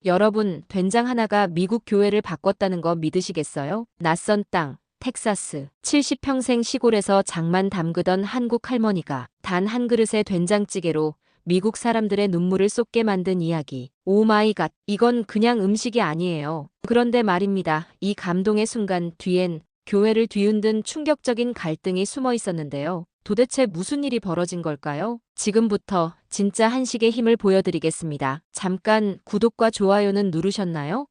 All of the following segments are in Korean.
여러분, 된장 하나가 미국 교회를 바꿨다는 거 믿으시겠어요? 낯선 땅, 텍사스, 70평생 시골에서 장만 담그던 한국 할머니가 단 한 그릇의 된장찌개로 미국 사람들의 눈물을 쏟게 만든 이야기. 오 마이 갓, 이건 그냥 음식이 아니에요. 그런데 말입니다. 이 감동의 순간 뒤엔 교회를 뒤흔든 충격적인 갈등이 숨어 있었는데요. 도대체 무슨 일이 벌어진 걸까요? 지금부터 진짜 한식의 힘을 보여드리겠습니다. 잠깐 구독과 좋아요는 누르셨나요?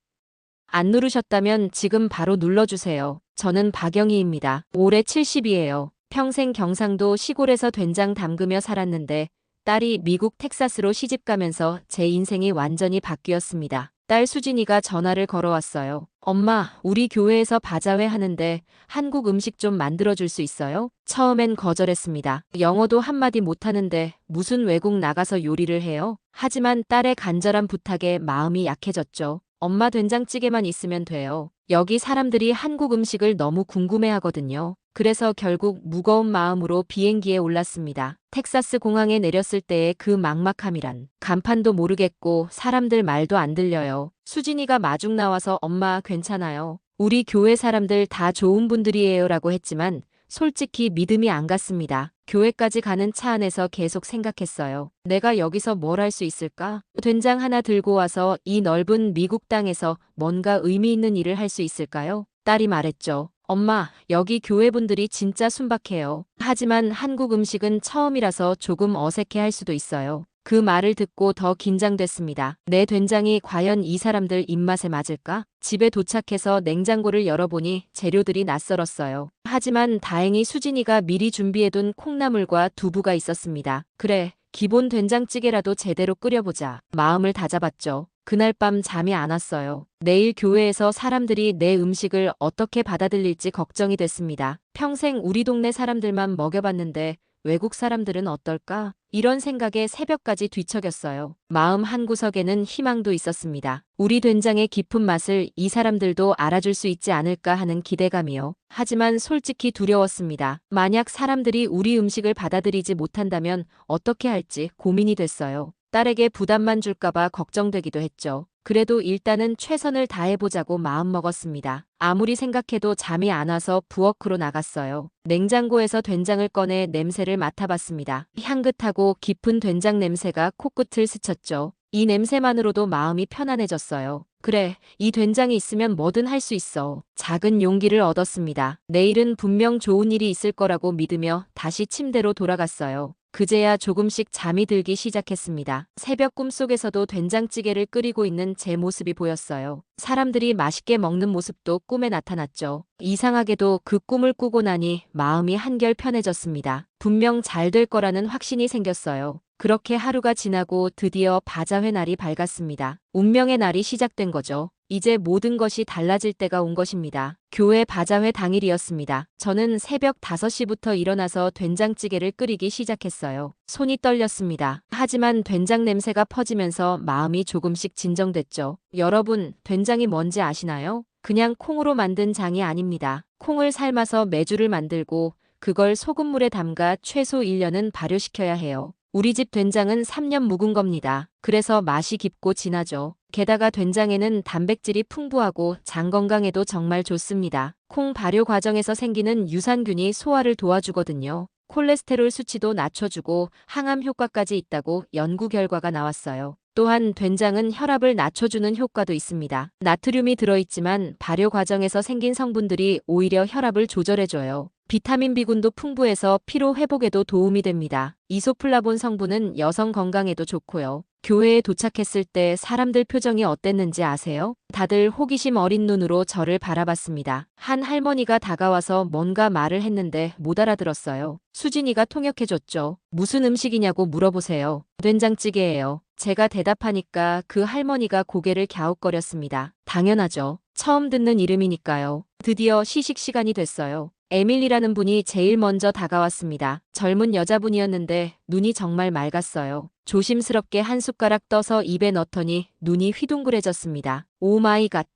안 누르셨다면 지금 바로 눌러주세요. 저는 박영희입니다. 올해 70이에요. 평생 경상도 시골에서 된장 담그며 살았는데 딸이 미국 텍사스로 시집가면서 제 인생이 완전히 바뀌었습니다. 딸 수진이가 전화를 걸어왔어요. 엄마, 우리 교회에서 바자회 하는데 한국 음식 좀 만들어줄 수 있어요? 처음엔 거절했습니다. 영어도 한마디 못하는데 무슨 외국 나가서 요리를 해요? 하지만 딸의 간절한 부탁에 마음이 약해졌죠. 엄마 된장찌개만 있으면 돼요. 여기 사람들이 한국 음식을 너무 궁금해하거든요. 그래서 결국 무거운 마음으로 비행기에 올랐습니다. 텍사스 공항에 내렸을 때의 그 막막함이란 간판도 모르겠고 사람들 말도 안 들려요. 수진이가 마중 나와서 엄마 괜찮아요. 우리 교회 사람들 다 좋은 분들이에요 라고 했지만 솔직히 믿음이 안 갔습니다. 교회까지 가는 차 안에서 계속 생각했어요. 내가 여기서 뭘 할 수 있을까? 된장 하나 들고 와서 이 넓은 미국 땅에서 뭔가 의미 있는 일을 할 수 있을까요? 딸이 말했죠. 엄마, 여기 교회분들이 진짜 순박해요. 하지만 한국 음식은 처음이라서 조금 어색해 할 수도 있어요. 그 말을 듣고 더 긴장됐습니다. 내 된장이 과연 이 사람들 입맛에 맞을까? 집에 도착해서 냉장고를 열어보니 재료들이 낯설었어요. 하지만 다행히 수진이가 미리 준비해둔 콩나물과 두부가 있었습니다. 그래, 기본 된장찌개라도 제대로 끓여보자. 마음을 다잡았죠. 그날 밤 잠이 안 왔어요. 내일 교회에서 사람들이 내 음식을 어떻게 받아들일지 걱정이 됐습니다. 평생 우리 동네 사람들만 먹여봤는데 외국 사람들은 어떨까? 이런 생각에 새벽까지 뒤척였어요. 마음 한구석에는 희망도 있었습니다. 우리 된장의 깊은 맛을 이 사람들도 알아줄 수 있지 않을까 하는 기대감이요. 하지만 솔직히 두려웠습니다. 만약 사람들이 우리 음식을 받아들이지 못한다면 어떻게 할지 고민이 됐어요. 딸에게 부담만 줄까봐 걱정되기도 했죠. 그래도 일단은 최선을 다해보자고 마음먹었습니다. 아무리 생각해도 잠이 안 와서 부엌으로 나갔어요. 냉장고에서 된장을 꺼내 냄새를 맡아봤습니다. 향긋하고 깊은 된장 냄새가 코끝을 스쳤죠. 이 냄새만으로도 마음이 편안해졌어요. 그래, 이 된장이 있으면 뭐든 할 수 있어. 작은 용기를 얻었습니다. 내일은 분명 좋은 일이 있을 거라고 믿으며 다시 침대로 돌아갔어요. 그제야 조금씩 잠이 들기 시작했습니다. 새벽 꿈속에서도 된장찌개를 끓이고 있는 제 모습이 보였어요. 사람들이 맛있게 먹는 모습도 꿈에 나타났죠. 이상하게도 그 꿈을 꾸고 나니 마음이 한결 편해졌습니다. 분명 잘 될 거라는 확신이 생겼어요. 그렇게 하루가 지나고 드디어 바자회 날이 밝았습니다. 운명의 날이 시작된 거죠. 이제 모든 것이 달라질 때가 온 것입니다. 교회 바자회 당일이었습니다. 저는 새벽 5시부터 일어나서 된장찌개를 끓이기 시작했어요. 손이 떨렸습니다. 하지만 된장 냄새가 퍼지면서 마음이 조금씩 진정됐죠. 여러분, 된장이 뭔지 아시나요? 그냥 콩으로 만든 장이 아닙니다. 콩을 삶아서 메주를 만들고 그걸 소금물에 담가 최소 1년은 발효시켜야 해요. 우리 집 된장은 3년 묵은 겁니다. 그래서 맛이 깊고 진하죠. 게다가 된장에는 단백질이 풍부하고 장 건강에도 정말 좋습니다. 콩 발효 과정에서 생기는 유산균이 소화를 도와주거든요. 콜레스테롤 수치도 낮춰주고 항암 효과까지 있다고 연구 결과가 나왔어요. 또한 된장은 혈압을 낮춰주는 효과도 있습니다. 나트륨이 들어있지만 발효 과정에서 생긴 성분들이 오히려 혈압을 조절해줘요. 비타민 B군도 풍부해서 피로 회복에도 도움이 됩니다. 이소플라본 성분은 여성 건강에도 좋고요. 교회에 도착했을 때 사람들 표정이 어땠는지 아세요? 다들 호기심 어린 눈으로 저를 바라봤습니다. 한 할머니가 다가와서 뭔가 말을 했는데 못 알아들었어요. 수진이가 통역해줬죠. 무슨 음식이냐고 물어보세요. 된장찌개예요. 제가 대답하니까 그 할머니가 고개를 갸웃거렸습니다. 당연하죠. 처음 듣는 이름이니까요. 드디어 시식 시간이 됐어요. 에밀리라는 분이 제일 먼저 다가왔습니다. 젊은 여자분이었는데 눈이 정말 맑았어요. 조심스럽게 한 숟가락 떠서 입에 넣더니 눈이 휘둥그레졌습니다. 오 마이 갓.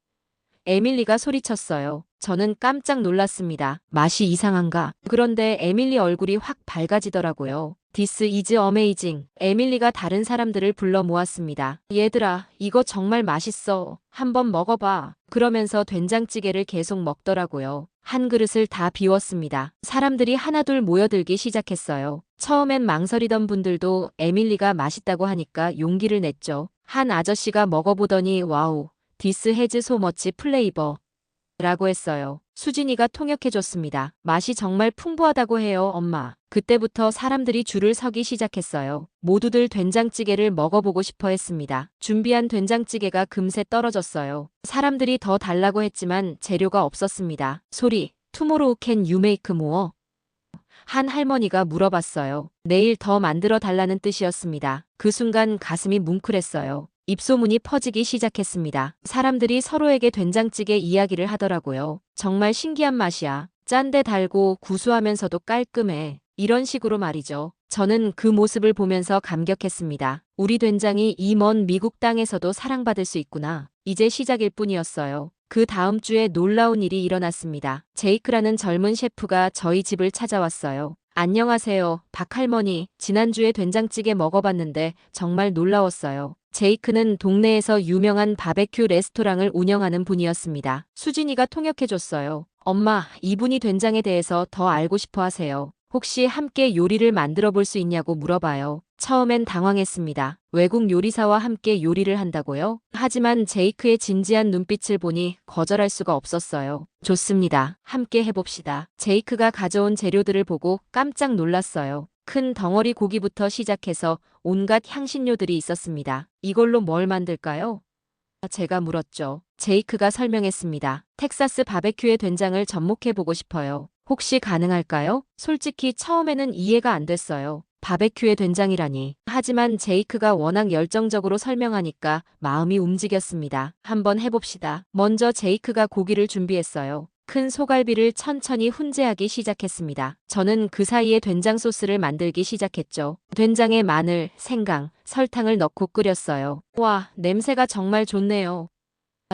에밀리가 소리쳤어요. 저는 깜짝 놀랐습니다. 맛이 이상한가? 그런데 에밀리 얼굴이 확 밝아지더라고요. This is amazing. 에밀리가 다른 사람들을 불러 모았습니다. 얘들아, 이거 정말 맛있어. 한번 먹어봐. 그러면서 된장찌개를 계속 먹더라고요. 한 그릇을 다 비웠습니다. 사람들이 하나둘 모여들기 시작했어요. 처음엔 망설이던 분들도 에밀리가 맛있다고 하니까 용기를 냈죠. 한 아저씨가 먹어보더니 와우, 디스 해즈 소머치 플레이버 라고 했어요. 수진이가 통역해줬습니다. 맛이 정말 풍부하다고 해요, 엄마. 그때부터 사람들이 줄을 서기 시작했어요. 모두들 된장찌개를 먹어보고 싶어 했습니다. 준비한 된장찌개가 금세 떨어졌어요. 사람들이 더 달라고 했지만 재료가 없었습니다. 소리, 투모로우 캔 유 메이크 모어? 한 할머니가 물어봤어요. 내일 더 만들어 달라는 뜻이었습니다. 그 순간 가슴이 뭉클했어요. 입소문이 퍼지기 시작했습니다. 사람들이 서로에게 된장찌개 이야기를 하더라고요. 정말 신기한 맛이야. 짠데 달고 구수하면서도 깔끔해. 이런 식으로 말이죠. 저는 그 모습을 보면서 감격했습니다. 우리 된장이 이 먼 미국 땅에서도 사랑받을 수 있구나. 이제 시작일 뿐이었어요. 그 다음 주에 놀라운 일이 일어났습니다. 제이크라는 젊은 셰프가 저희 집을 찾아왔어요. 안녕하세요, 박할머니. 지난주에 된장찌개 먹어봤는데 정말 놀라웠어요. 제이크는 동네에서 유명한 바베큐 레스토랑을 운영하는 분이었습니다. 수진이가 통역해줬어요. 엄마, 이분이 된장에 대해서 더 알고 싶어 하세요. 혹시 함께 요리를 만들어 볼 수 있냐고 물어봐요. 처음엔 당황했습니다. 외국 요리사와 함께 요리를 한다고요? 하지만 제이크의 진지한 눈빛을 보니 거절할 수가 없었어요. 좋습니다. 함께 해봅시다. 제이크가 가져온 재료들을 보고 깜짝 놀랐어요. 큰 덩어리 고기부터 시작해서 온갖 향신료들이 있었습니다. 이걸로 뭘 만들까요? 제가 물었죠. 제이크가 설명했습니다. 텍사스 바베큐의 된장을 접목해보고 싶어요. 혹시 가능할까요? 솔직히 처음에는 이해가 안 됐어요. 바베큐의 된장이라니. 하지만 제이크가 워낙 열정적으로 설명하니까 마음이 움직였습니다. 한번 해봅시다. 먼저 제이크가 고기를 준비했어요. 큰 소갈비를 천천히 훈제하기 시작했습니다. 저는 그 사이에 된장 소스를 만들기 시작했죠. 된장에 마늘, 생강, 설탕을 넣고 끓였어요. 와, 냄새가 정말 좋네요.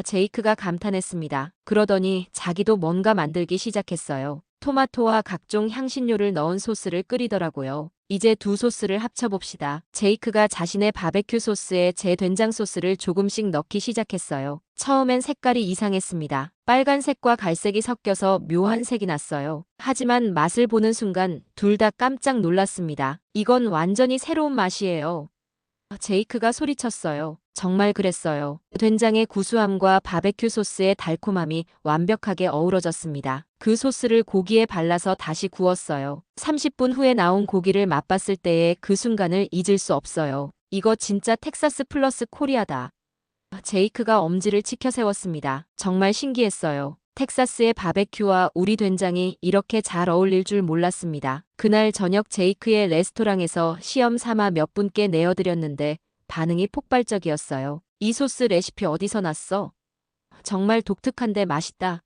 제이크가 감탄했습니다. 그러더니 자기도 뭔가 만들기 시작했어요. 토마토와 각종 향신료를 넣은 소스를 끓이더라고요. 이제 두 소스를 합쳐봅시다. 제이크가 자신의 바베큐 소스에 제 된장 소스를 조금씩 넣기 시작했어요. 처음엔 색깔이 이상했습니다. 빨간색과 갈색이 섞여서 묘한 색이 났어요. 하지만 맛을 보는 순간 둘 다 깜짝 놀랐습니다. 이건 완전히 새로운 맛이에요. 제이크가 소리쳤어요. 정말 그랬어요. 된장의 구수함과 바베큐 소스의 달콤함이 완벽하게 어우러졌습니다. 그 소스를 고기에 발라서 다시 구웠어요. 30분 후에 나온 고기를 맛봤을 때의 그 순간을 잊을 수 없어요. 이거 진짜 텍사스 플러스 코리아다. 제이크가 엄지를 치켜 세웠습니다. 정말 신기했어요. 텍사스의 바베큐와 우리 된장이 이렇게 잘 어울릴 줄 몰랐습니다. 그날 저녁 제이크의 레스토랑에서 시험 삼아 몇 분께 내어드렸는데 반응이 폭발적이었어요. 이 소스 레시피 어디서 났어? 정말 독특한데 맛있다.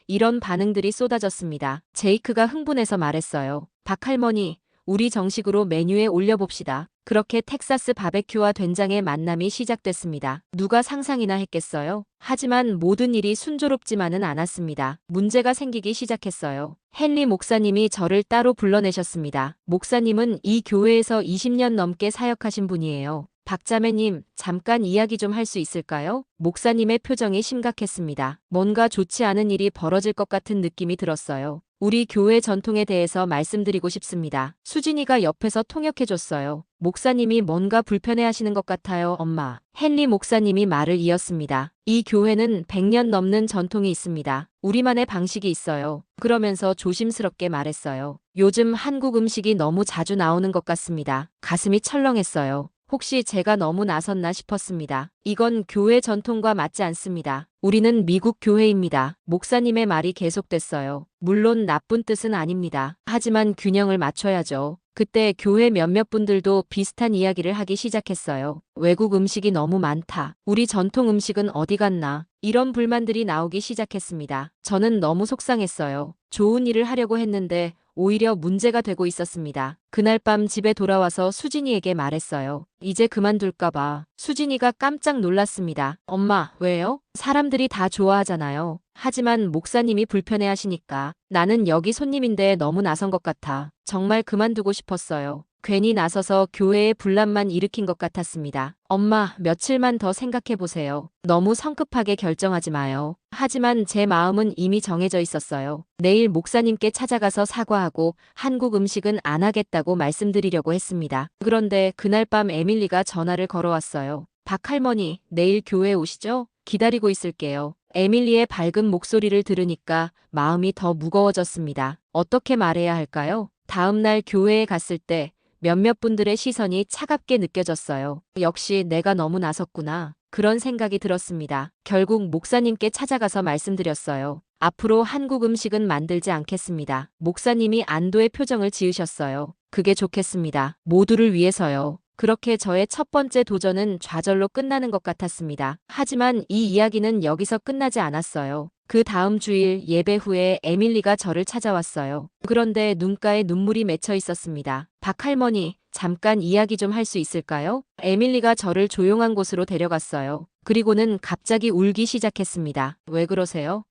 이런 반응들이 쏟아졌습니다. 제이크가 흥분해서 말했어요. 박할머니, 우리 정식으로 메뉴에 올려봅시다. 그렇게 텍사스 바베큐와 된장의 만남이 시작됐습니다. 누가 상상이나 했겠어요? 하지만 모든 일이 순조롭지만은 않았습니다. 문제가 생기기 시작했어요. 헨리 목사님이 저를 따로 불러내셨습니다. 목사님은 이 교회에서 20년 넘게 사역하신 분이에요. 박자매님, 잠깐 이야기 좀 할 수 있을까요? 목사님의 표정이 심각했습니다. 뭔가 좋지 않은 일이 벌어질 것 같은 느낌이 들었어요. 우리 교회 전통에 대해서 말씀드리고 싶습니다. 수진이가 옆에서 통역해줬어요. 목사님이 뭔가 불편해하시는 것 같아요, 엄마. 헨리 목사님이 말을 이었습니다. 이 교회는 100년 넘는 전통이 있습니다. 우리만의 방식이 있어요. 그러면서 조심스럽게 말했어요. 요즘 한국 음식이 너무 자주 나오는 것 같습니다. 가슴이 철렁했어요. 혹시 제가 너무 나섰나 싶었습니다. 이건 교회 전통과 맞지 않습니다. 우리는 미국 교회입니다. 목사님의 말이 계속됐어요. 물론 나쁜 뜻은 아닙니다. 하지만 균형을 맞춰야죠. 그때 교회 몇몇 분들도 비슷한 이야기를 하기 시작했어요. 외국 음식이 너무 많다. 우리 전통 음식은 어디 갔나? 이런 불만들이 나오기 시작했습니다. 저는 너무 속상했어요. 좋은 일을 하려고 했는데 오히려 문제가 되고 있었습니다. 그날 밤 집에 돌아와서 수진이에게 말했어요. 이제 그만둘까봐. 수진이가 깜짝 놀랐습니다. 엄마, 왜요? 사람들이 다 좋아하잖아요. 하지만 목사님이 불편해하시니까. 나는 여기 손님인데 너무 나선 것 같아. 정말 그만두고 싶었어요. 괜히 나서서 교회에 분란만 일으킨 것 같았습니다. 엄마, 며칠만 더 생각해 보세요. 너무 성급하게 결정하지 마요. 하지만 제 마음은 이미 정해져 있었어요. 내일 목사님께 찾아가서 사과하고 한국 음식은 안 하겠다고 말씀드리려고 했습니다. 그런데 그날 밤 에밀리가 전화를 걸어왔어요. 박 할머니, 내일 교회 오시죠? 기다리고 있을게요. 에밀리의 밝은 목소리를 들으니까 마음이 더 무거워졌습니다. 어떻게 말해야 할까요? 다음 날 교회에 갔을 때 몇몇 분들의 시선이 차갑게 느껴졌어요. 역시 내가 너무 나섰구나. 그런 생각이 들었습니다. 결국 목사님께 찾아가서 말씀드렸어요. 앞으로 한국 음식은 만들지 않겠습니다. 목사님이 안도의 표정을 지으셨어요. 그게 좋겠습니다. 모두를 위해서요. 그렇게 저의 첫 번째 도전은 좌절로 끝나는 것 같았습니다. 하지만 이 이야기는 여기서 끝나지 않았어요. 그 다음 주일 예배 후에 에밀리가 저를 찾아왔어요. 그런데 눈가에 눈물이 맺혀 있었습니다. 박 할머니, 잠깐 이야기 좀 할 수 있을까요? 에밀리가 저를 조용한 곳으로 데려갔어요. 그리고는 갑자기 울기 시작했습니다. 왜 그러세요?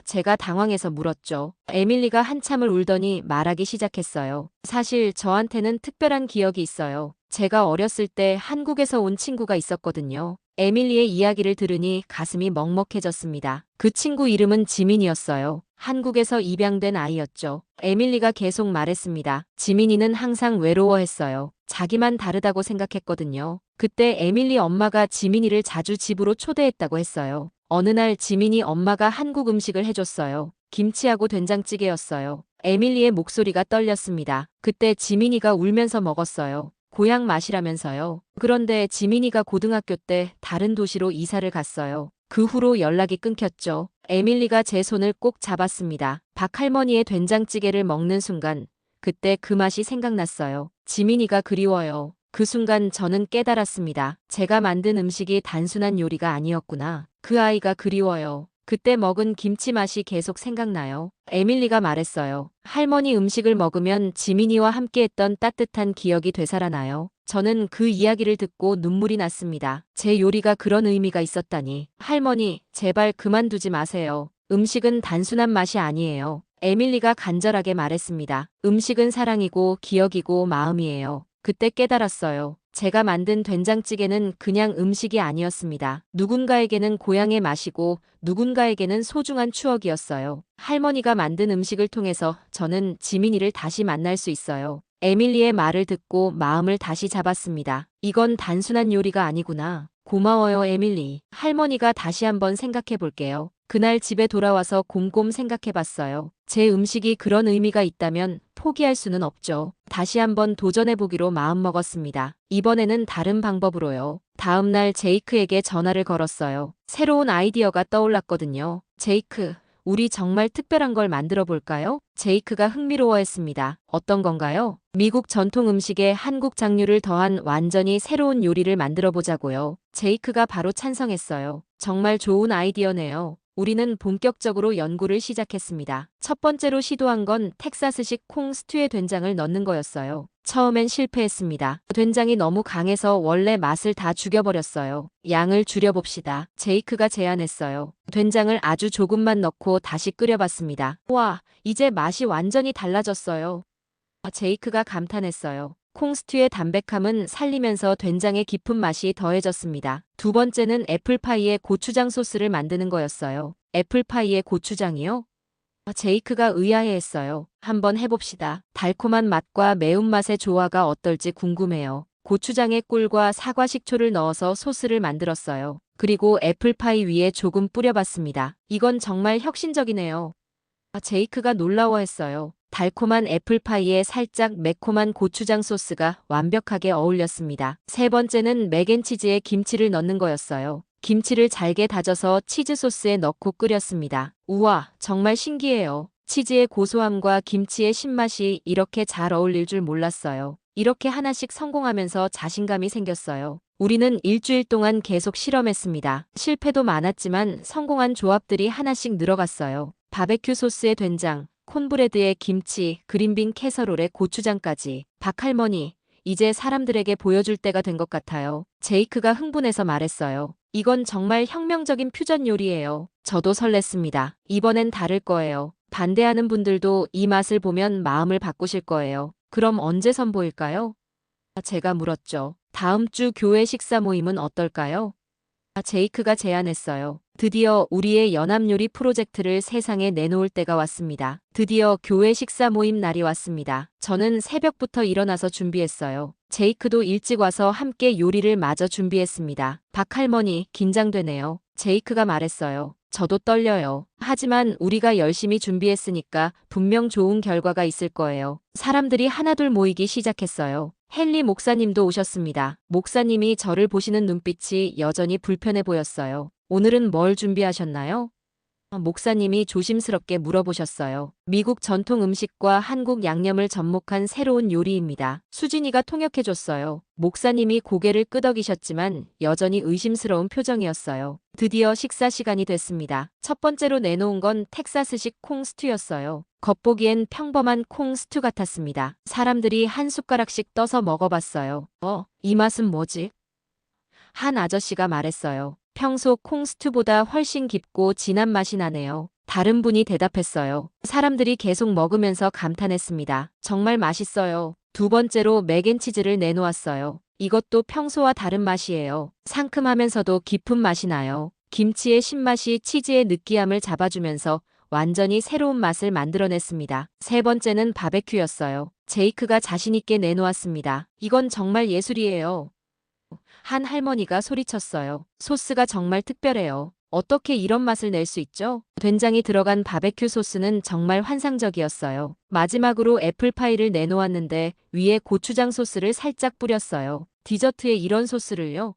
제가 당황해서 물었죠. 에밀리가 한참을 울더니 말하기 시작했어요. 사실 저한테는 특별한 기억이 있어요. 제가 어렸을 때 한국에서 온 친구가 있었거든요. 에밀리의 이야기를 들으니 가슴이 먹먹해졌습니다. 그 친구 이름은 지민이었어요. 한국에서 입양된 아이였죠. 에밀리가 계속 말했습니다. 지민이는 항상 외로워했어요. 자기만 다르다고 생각했거든요. 그때 에밀리 엄마가 지민이를 자주 집으로 초대했다고 했어요. 어느 날 지민이 엄마가 한국 음식을 해줬어요. 김치하고 된장찌개였어요. 에밀리의 목소리가 떨렸습니다. 그때 지민이가 울면서 먹었어요. 고향 맛이라면서요. 그런데 지민이가 고등학교 때 다른 도시로 이사를 갔어요. 그 후로 연락이 끊겼죠. 에밀리가 제 손을 꼭 잡았습니다. 박 할머니의 된장찌개를 먹는 순간 그때 그 맛이 생각났어요. 지민이가 그리워요. 그 순간 저는 깨달았습니다. 제가 만든 음식이 단순한 요리가 아니었구나. 그 아이가 그리워요. 그때 먹은 김치 맛이 계속 생각나요. 에밀리가 말했어요. 할머니 음식을 먹으면 지민이와 함께했던 따뜻한 기억이 되살아나요. 저는 그 이야기를 듣고 눈물이 났습니다. 제 요리가 그런 의미가 있었다니. 할머니, 제발 그만두지 마세요. 음식은 단순한 맛이 아니에요. 에밀리가 간절하게 말했습니다. 음식은 사랑이고 기억이고 마음이에요. 그때 깨달았어요. 제가 만든 된장찌개는 그냥 음식이 아니었습니다. 누군가에게는 고향의 맛이고 누군가에게는 소중한 추억이었어요. 할머니가 만든 음식을 통해서 저는 지민이를 다시 만날 수 있어요. 에밀리의 말을 듣고 마음을 다시 잡았습니다. 이건 단순한 요리가 아니구나. 고마워요, 에밀리. 할머니가 다시 한번 생각해 볼게요. 그날 집에 돌아와서 곰곰 생각해 봤어요. 제 음식이 그런 의미가 있다면 포기할 수는 없죠. 다시 한번 도전해 보기로 마음먹었습니다. 이번에는 다른 방법으로요. 다음 날 제이크에게 전화를 걸었어요. 새로운 아이디어가 떠올랐거든요. 제이크, 우리 정말 특별한 걸 만들어 볼까요? 제이크가 흥미로워했습니다. 어떤 건가요? 미국 전통 음식에 한국 장류를 더한 완전히 새로운 요리를 만들어 보자고요. 제이크가 바로 찬성했어요. 정말 좋은 아이디어네요. 우리는 본격적으로 연구를 시작했습니다. 첫 번째로 시도한 건 텍사스식 콩 스튜에 된장을 넣는 거였어요. 처음엔 실패했습니다. 된장이 너무 강해서 원래 맛을 다 죽여버렸어요. 양을 줄여봅시다. 제이크가 제안했어요. 된장을 아주 조금만 넣고 다시 끓여봤습니다. 와, 이제 맛이 완전히 달라졌어요. 제이크가 감탄했어요. 콩스튜의 담백함은 살리면서 된장의 깊은 맛이 더해졌습니다. 두 번째는 애플파이에 고추장 소스를 만드는 거였어요. 애플파이에 고추장이요? 제이크가 의아해했어요. 한번 해봅시다. 달콤한 맛과 매운맛의 조화가 어떨지 궁금해요. 고추장에 꿀과 사과 식초를 넣어서 소스를 만들었어요. 그리고 애플파이 위에 조금 뿌려봤습니다. 이건 정말 혁신적이네요. 제이크가 놀라워했어요. 달콤한 애플파이에 살짝 매콤한 고추장 소스가 완벽하게 어울렸습니다. 세 번째는 맥앤치즈에 김치를 넣는 거였어요. 김치를 잘게 다져서 치즈 소스에 넣고 끓였습니다. 우와, 정말 신기해요. 치즈의 고소함과 김치의 신맛이 이렇게 잘 어울릴 줄 몰랐어요. 이렇게 하나씩 성공하면서 자신감이 생겼어요. 우리는 일주일 동안 계속 실험했습니다. 실패도 많았지만 성공한 조합들이 하나씩 늘어갔어요. 바베큐 소스에 된장, 콘브레드에 김치, 그린빈 캐서롤에 고추장까지. 박할머니, 이제 사람들에게 보여줄 때가 된 것 같아요. 제이크가 흥분해서 말했어요. 이건 정말 혁명적인 퓨전 요리예요. 저도 설렜습니다. 이번엔 다를 거예요. 반대하는 분들도 이 맛을 보면 마음을 바꾸실 거예요. 그럼 언제 선보일까요? 제가 물었죠. 다음 주 교회 식사 모임은 어떨까요? 제이크가 제안했어요. 드디어 우리의 연합요리 프로젝트를 세상에 내놓을 때가 왔습니다. 드디어 교회 식사 모임 날이 왔습니다. 저는 새벽부터 일어나서 준비했어요. 제이크도 일찍 와서 함께 요리를 마저 준비했습니다. 박할머니, 긴장되네요. 제이크가 말했어요. 저도 떨려요. 하지만 우리가 열심히 준비했으니까 분명 좋은 결과가 있을 거예요. 사람들이 하나둘 모이기 시작했어요. 헨리 목사님도 오셨습니다. 목사님이 저를 보시는 눈빛이 여전히 불편해 보였어요. 오늘은 뭘 준비하셨나요? 목사님이 조심스럽게 물어보셨어요. 미국 전통 음식과 한국 양념을 접목한 새로운 요리입니다. 수진이가 통역해줬어요. 목사님이 고개를 끄덕이셨지만 여전히 의심스러운 표정이었어요. 드디어 식사 시간이 됐습니다. 첫 번째로 내놓은 건 텍사스식 콩 스튜였어요. 겉보기엔 평범한 콩 스튜 같았습니다. 사람들이 한 숟가락씩 떠서 먹어봤어요. 이 맛은 뭐지? 한 아저씨가 말했어요. 평소 콩스튜보다 훨씬 깊고 진한 맛이 나네요. 다른 분이 대답했어요. 사람들이 계속 먹으면서 감탄했습니다. 정말 맛있어요. 두 번째로 맥앤치즈를 내놓았어요. 이것도 평소와 다른 맛이에요. 상큼하면서도 깊은 맛이 나요. 김치의 신맛이 치즈의 느끼함을 잡아주면서 완전히 새로운 맛을 만들어냈습니다. 세 번째는 바베큐였어요. 제이크가 자신있게 내놓았습니다. 이건 정말 예술이에요. 한 할머니가 소리쳤어요. 소스가 정말 특별해요. 어떻게 이런 맛을 낼 수 있죠? 된장이 들어간 바베큐 소스는 정말 환상적이었어요. 마지막으로 애플파이를 내놓았는데 위에 고추장 소스를 살짝 뿌렸어요. 디저트에 이런 소스를요?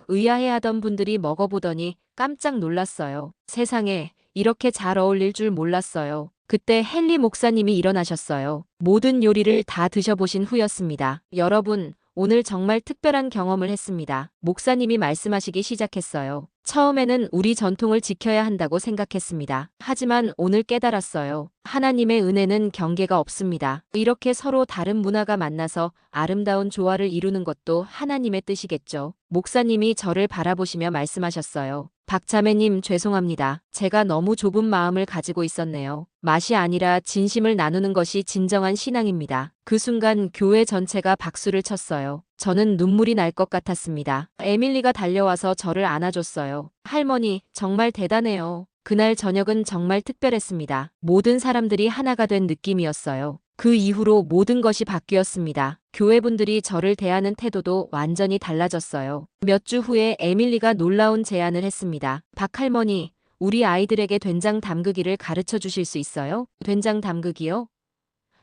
의아해하던 분들이 먹어보더니 깜짝 놀랐어요. 세상에 이렇게 잘 어울릴 줄 몰랐어요. 그때 헨리 목사님이 일어나셨어요. 모든 요리를 다 드셔보신 후였습니다. 여러분, 오늘 정말 특별한 경험을 했습니다. 목사님이 말씀하시기 시작했어요. 처음에는 우리 전통을 지켜야 한다고 생각했습니다. 하지만 오늘 깨달았어요. 하나님의 은혜는 경계가 없습니다. 이렇게 서로 다른 문화가 만나서 아름다운 조화를 이루는 것도 하나님의 뜻이겠죠. 목사님이 저를 바라보시며 말씀하셨어요. 박자매님 죄송합니다. 제가 너무 좁은 마음을 가지고 있었네요. 맛이 아니라 진심을 나누는 것이 진정한 신앙입니다. 그 순간 교회 전체가 박수를 쳤어요. 저는 눈물이 날 것 같았습니다. 에밀리가 달려와서 저를 안아줬어요. 할머니, 정말 대단해요. 그날 저녁은 정말 특별했습니다. 모든 사람들이 하나가 된 느낌이었어요. 그 이후로 모든 것이 바뀌었습니다. 교회분들이 저를 대하는 태도도 완전히 달라졌어요. 몇 주 후에 에밀리가 놀라운 제안을 했습니다. 박할머니, 우리 아이들에게 된장 담그기를 가르쳐 주실 수 있어요? 된장 담그기요?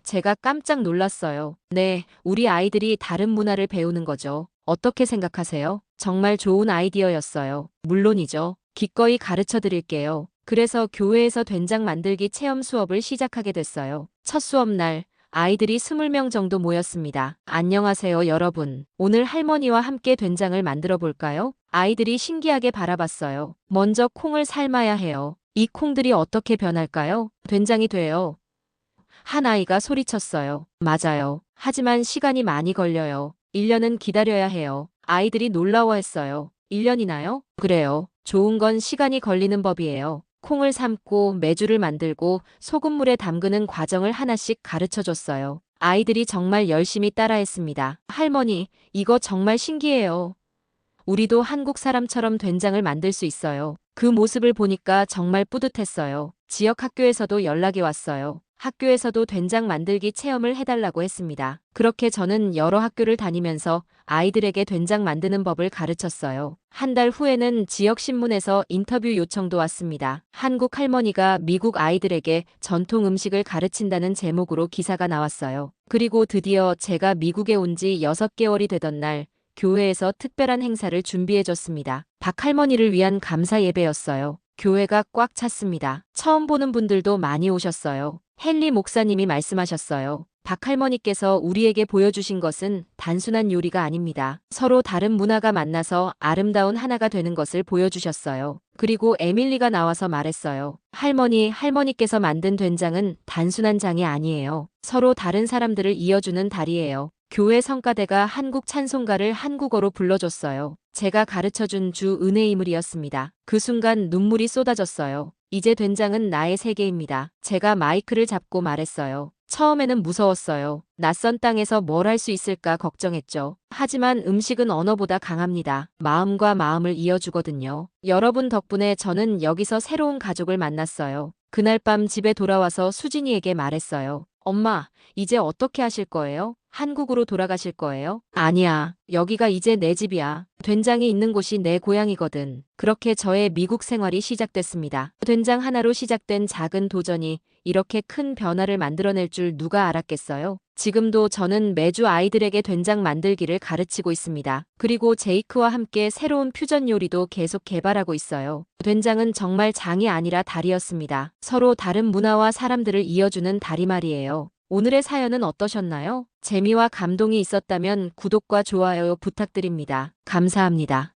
제가 깜짝 놀랐어요. 네, 우리 아이들이 다른 문화를 배우는 거죠. 어떻게 생각하세요? 정말 좋은 아이디어였어요. 물론이죠. 기꺼이 가르쳐 드릴게요. 그래서 교회에서 된장 만들기 체험 수업을 시작하게 됐어요. 첫 수업 날, 아이들이 20명 정도 모였습니다. 안녕하세요, 여러분. 오늘 할머니와 함께 된장을 만들어 볼까요? 아이들이 신기하게 바라봤어요. 먼저 콩을 삶아야 해요. 이 콩들이 어떻게 변할까요? 된장이 돼요. 한 아이가 소리쳤어요. 맞아요. 하지만 시간이 많이 걸려요. 1년은 기다려야 해요. 아이들이 놀라워했어요. 1년이나요? 그래요. 좋은 건 시간이 걸리는 법이에요. 콩을 삶고 메주를 만들고 소금물에 담그는 과정을 하나씩 가르쳐 줬어요. 아이들이 정말 열심히 따라했습니다. 할머니, 이거 정말 신기해요. 우리도 한국 사람처럼 된장을 만들 수 있어요. 그 모습을 보니까 정말 뿌듯했어요. 지역 학교에서도 연락이 왔어요. 학교에서도 된장 만들기 체험을 해달라고 했습니다. 그렇게 저는 여러 학교를 다니면서 아이들에게 된장 만드는 법을 가르쳤어요. 한 달 후에는 지역 신문에서 인터뷰 요청도 왔습니다. 한국 할머니가 미국 아이들에게 전통 음식을 가르친다는 제목으로 기사가 나왔어요. 그리고 드디어 제가 미국에 온 지 6개월이 되던 날, 교회에서 특별한 행사를 준비해줬습니다. 박할머니를 위한 감사 예배였어요. 교회가 꽉 찼습니다. 처음 보는 분들도 많이 오셨어요. 헨리 목사님이 말씀하셨어요. 박할머니께서 우리에게 보여주신 것은 단순한 요리가 아닙니다. 서로 다른 문화가 만나서 아름다운 하나가 되는 것을 보여주셨어요. 그리고 에밀리가 나와서 말했어요. 할머니께서 만든 된장은 단순한 장이 아니에요. 서로 다른 사람들을 이어주는 다리예요. 교회 성가대가 한국 찬송가를 한국어로 불러줬어요. 제가 가르쳐준 주 은혜이물이었습니다. 그 순간 눈물이 쏟아졌어요. 이제 된장은 나의 세계입니다. 제가 마이크를 잡고 말했어요. 처음에는 무서웠어요. 낯선 땅에서 뭘 할 수 있을까 걱정했죠. 하지만 음식은 언어보다 강합니다. 마음과 마음을 이어주거든요. 여러분 덕분에 저는 여기서 새로운 가족을 만났어요. 그날 밤 집에 돌아와서 수진이에게 말했어요. 엄마, 이제 어떻게 하실 거예요? 한국으로 돌아가실 거예요? 아니야. 여기가 이제 내 집이야. 된장이 있는 곳이 내 고향이거든. 그렇게 저의 미국 생활이 시작됐습니다. 된장 하나로 시작된 작은 도전이 이렇게 큰 변화를 만들어낼 줄 누가 알았겠어요? 지금도 저는 매주 아이들에게 된장 만들기를 가르치고 있습니다. 그리고 제이크와 함께 새로운 퓨전 요리도 계속 개발하고 있어요. 된장은 정말 장이 아니라 다리였습니다. 서로 다른 문화와 사람들을 이어주는 다리 말이에요. 오늘의 사연은 어떠셨나요? 재미와 감동이 있었다면 구독과 좋아요 부탁드립니다. 감사합니다.